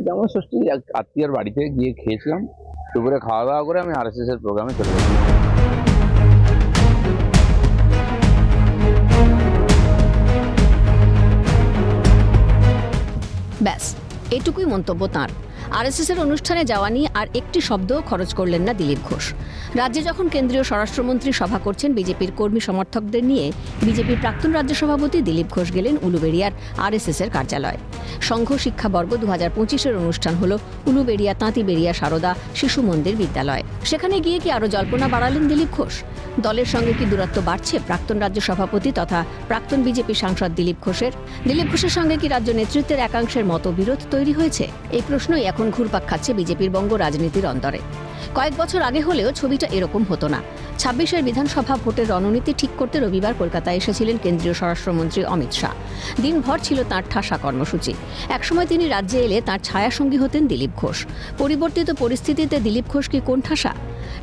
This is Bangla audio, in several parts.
যেমন ষষ্ঠী আত্মীয়র বাড়িতে গিয়ে খেয়েছিলাম, দুপুরে খাওয়া দাওয়া করে আমি আরএসএস এর প্রোগ্রামে চলে গেছি। ব্যাস এটুকুই মন্তব্য তাঁর। আরএসএস এর অনুষ্ঠানে যাওয়া নিয়ে আর একটি শব্দও খরচ করলেন না দিলীপ ঘোষ। রাজ্যে যখন কেন্দ্রীয় স্বরাষ্ট্রমন্ত্রী সভা করছেন বিজেপির কর্মী সমর্থকদের নিয়ে, বিজেপির প্রাক্তন রাজ্য সভাপতি দিলীপ ঘোষ গেলেন উলুবেড়িয়ার আরএসএস এর কার্যালয়। সংঘ শিক্ষাবর্গ 2025-এর অনুষ্ঠান হল উলুবেড়িয়া তাঁতিবেড়িয়া সারদা শিশু মন্দির বিদ্যালয়। সেখানে গিয়ে কি আরও জল্পনা বাড়ালেন দিলীপ ঘোষ? দলের সঙ্গে কি দূরত্ব বাড়ছে প্রাক্তন রাজ্য সভাপতি তথা প্রাক্তন বিজেপি সাংসদ দিলীপ ঘোষের? দিলীপ ঘোষের সঙ্গে কি রাজ্য নেতৃত্বের একাংশের মতবিরোধ তৈরি হয়েছে? এই প্রশ্নই এখন ঘুরপাক খাচ্ছে বিজেপির বঙ্গ রাজনীতির অন্তরে। কয়েক বছর আগে হলেও ছবিটা এরকম হতো না। 26-এর বিধানসভা ভোটের রণনীতি ঠিক করতে রবিবার কলকাতায় এসেছিলেন কেন্দ্রীয় স্বরাষ্ট্রমন্ত্রী অমিত শাহ। দিনভর ছিল তাঁর ঠাসা কর্মসূচি। একসময় তিনি রাজ্যে এলে তাঁর ছায়াসঙ্গী হতেন দিলীপ ঘোষ। পরিবর্তিত পরিস্থিতিতে দিলীপ ঘোষ কি কোণঠাসা?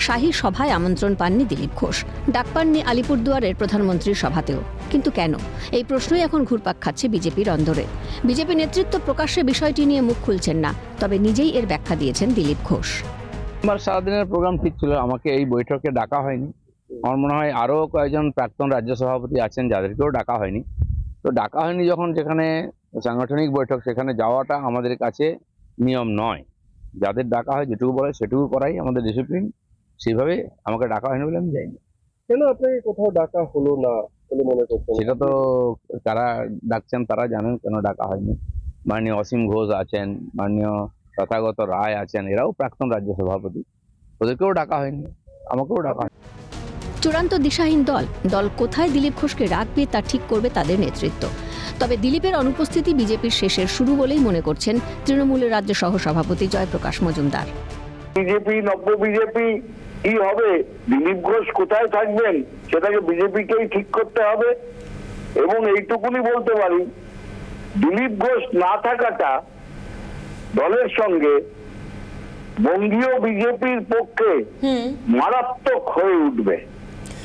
শাহী সভায় আমন্ত্রণ পাননি দিলীপ ঘোষ, ডাক পাননি আলিপুরদুয়ারের প্রধানমন্ত্রীর সভাতেও। কিন্তু কেন? এই প্রশ্নই এখন ঘুরপাক খাচ্ছে বিজেপির অন্দরে। বিজেপি নেতৃত্ব প্রকাশ্যে বিষয়টি নিয়ে মুখ খুলছেন না, তবে নিজেই এর ব্যাখ্যা দিয়েছেন দিলীপ ঘোষ। আমার সারাদিনের প্রোগ্রাম ঠিক ছিল, আমাকে এই বৈঠকে ডাকা হয়নি। আমার মনে হয় আরও কয়েকজন প্রাক্তন রাজ্য সভাপতি আছেন যাদেরকেও ডাকা হয়নি। তো ডাকা হয়নি যখন, যেখানে সাংগঠনিক বৈঠক, সেখানে যাওয়াটা আমাদের কাছে নিয়ম নয়। যাদের ডাকা হয় যেটুকু বলে সেটুকু করাই আমাদের ডিসিপ্লিন। সেইভাবে আমাকে ডাকা হয়নি বলে আমি যাইনি। কেন আপনাকে কোথাও ডাকা হলো না বলে মনে করছেন? সেটা তো যারা ডাকছেন তারা জানেন কেন ডাকা হয়নি। মাননীয় অসীম ঘোষ আছেন, মাননীয় তথাগত রায় আছেন, এরাও প্রাক্তন রাজ্য সভাপতি। ওদেরকেও ডাকা হয়নি, আমাকেও ডাকা হয়নি। চূড়ান্ত দিশাহীন দল কোথায় দিলীপ ঘোষকে রাখবে তা ঠিক করবে তাদের নেতৃত্ব। তবে দিলীপের অনুপস্থিতি বিজেপির শেষের শুরু বলেই মনে করছেন তৃণমূলের রাজ্য সহ সভাপতি জয়প্রকাশ মজুমদার। বিজেপি নব্য বিজেপি কি হবে, দিলীপ ঘোষ কোথায় থাকবেন সেটাকে বিজেপিকেই ঠিক করতে হবে। এবং এইটুকুনি বলতে পারি, দিলীপ ঘোষ না থাকাটা দলের সঙ্গে বঙ্গীয় বিজেপির পক্ষে মারাত্মক হয়ে উঠবে।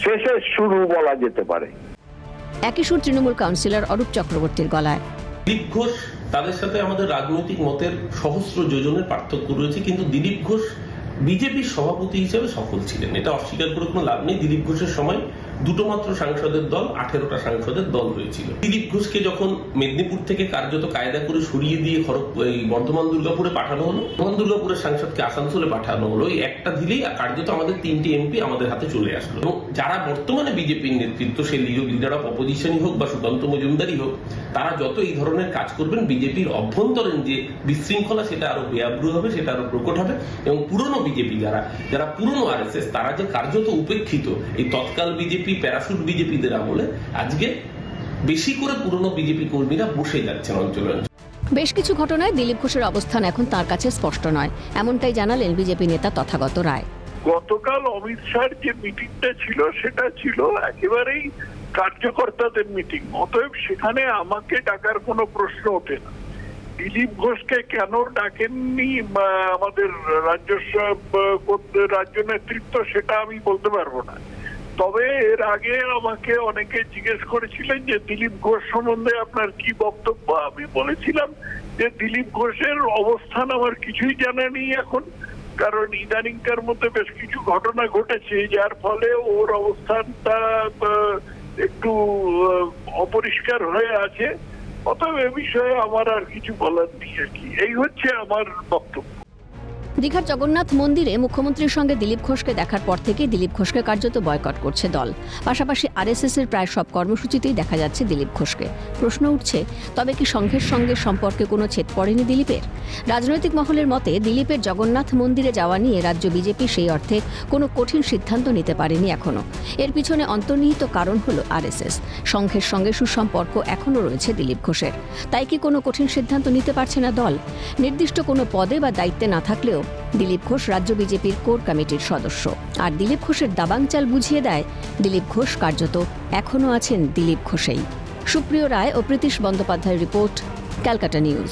শেষের শুরু বলা যেতে পারে। একই সুর তৃণমূল কাউন্সিলর অরূপ চক্রবর্তীর গলায়। দিলীপ ঘোষ, তাদের সাথে আমাদের রাজনৈতিক মতের সহস্র যোজনের পার্থক্য রয়েছে, কিন্তু দিলীপ ঘোষ বিজেপির সভাপতি হিসেবে সফল ছিলেন, এটা অস্বীকার করে কোনো লাভ নেই। দিলীপ ঘোষের সময় দুটো মাত্র সাংসদের দল, 18টা সাংসদের দল হয়েছিল। দিলীপ ঘোষকে যখন মেদিনীপুর থেকে কার্যত কায়দা করে সরিয়ে দিয়ে বর্ধমান দুর্গাপুরে পাঠানো হলো, বর্ধমান দুর্গাপুরের সাংসদকে আসানসোলে পাঠানো হলো, এই একটা দিলেই কার্যত আমাদের 3টে এমপি আমাদের হাতে চলে আসলো। এবং যারা বর্তমানে বিজেপির নেতৃত্ব, সে লিডার অফ অপোজিশনই হোক বা সুকান্ত মজুমদারই হোক, তারা যত এই ধরনের কাজ করবেন, বিজেপির অভ্যন্তরীণ যে বিশৃঙ্খলা সেটা আরো বেআব্রু হবে, সেটা আরো প্রকট হবে। এবং পুরনো বিজেপি যারা পুরনো আরএসএস, তারা যে কার্যত উপেক্ষিত এই তৎকাল বিজেপি প্যারাশুট বিজেপিদের আমলে, আজকে বেশি করে পুরনো বিজেপি কর্মীরা বসে যাচ্ছেন অঞ্চলে। বেশ কিছু ঘটনায় দিলীপ ঘোষের অবস্থান এখন তার কাছে স্পষ্ট নয়, এমনটাই জানালেন বিজেপি নেতা তথাগত রায়। গতকাল অমিত শাহর যে মিটিংটা ছিল সেটা ছিল একেবারেই কার্যকর্তাদের মিটিং, অতএব সেখানে আমাকে ডাকার কোনো প্রশ্ন ওঠে না। দিলীপ ঘোষকে কেন ডাকেননি আমাদের রাজ্য নেতৃত্ব সেটা আমি বলতে পারবো না। তবে এর আগে আমাকে অনেকে জিজ্ঞেস করেছিলেন যে দিলীপ ঘোষ সম্বন্ধে আপনার কি বক্তব্য। আমি বলেছিলাম যে দিলীপ ঘোষের অবস্থান আমার কিছুই জানা নেই এখন, কারণ ইদানিংকার মধ্যে বেশ কিছু ঘটনা ঘটেছে যার ফলে ওর অবস্থানটা একটু অপরিষ্কার হয়ে আছে। অতএব এ বিষয়ে আমার আর কিছু বলার নেই আর কি। এই হচ্ছে আমার বক্তব্য। দীঘার জগন্নাথ মন্দিরে মুখ্যমন্ত্রীর সঙ্গে দিলীপ ঘোষকে দেখার পর থেকে দিলীপ ঘোষকে কার্যত বয়কট করছে দল। পাশাপাশি আরএসএস এর প্রায় সব কর্মসূচিতেই দেখা যাচ্ছে দিলীপ ঘোষকে। প্রশ্ন উঠছে, তবে কি সংঘের সঙ্গে সম্পর্কে কোনো ছেদ পড়েনি দিলীপের? রাজনৈতিক মহলের মতে দিলীপের জগন্নাথ মন্দিরে যাওয়া নিয়ে রাজ্য বিজেপি সেই অর্থে কোনো কঠিন সিদ্ধান্ত নিতে পারেনি এখনো। এর পিছনে অন্তর্নিহিত কারণ হলো আরএসএস। সংঘের সঙ্গে সুসম্পর্ক এখনো রয়েছে দিলীপ ঘোষের। তাই কি কোনো কঠিন সিদ্ধান্ত নিতে পারছে না দল? নির্দিষ্ট কোনো পদে বা দায়িত্বে না থাকলেও দিলীপ ঘোষ রাজ্য বিজেপির কোর কমিটির সদস্য। আর দিলীপ ঘোষের দাবাং চাল বুঝিয়ে দেয়, দিলীপ ঘোষ কার্যত এখনও আছেন দিলীপ ঘোষেই। সুপ্রিয় রায় ও প্রীতিশ বন্দ্যোপাধ্যায়ের রিপোর্ট, ক্যালকাটা নিউজ।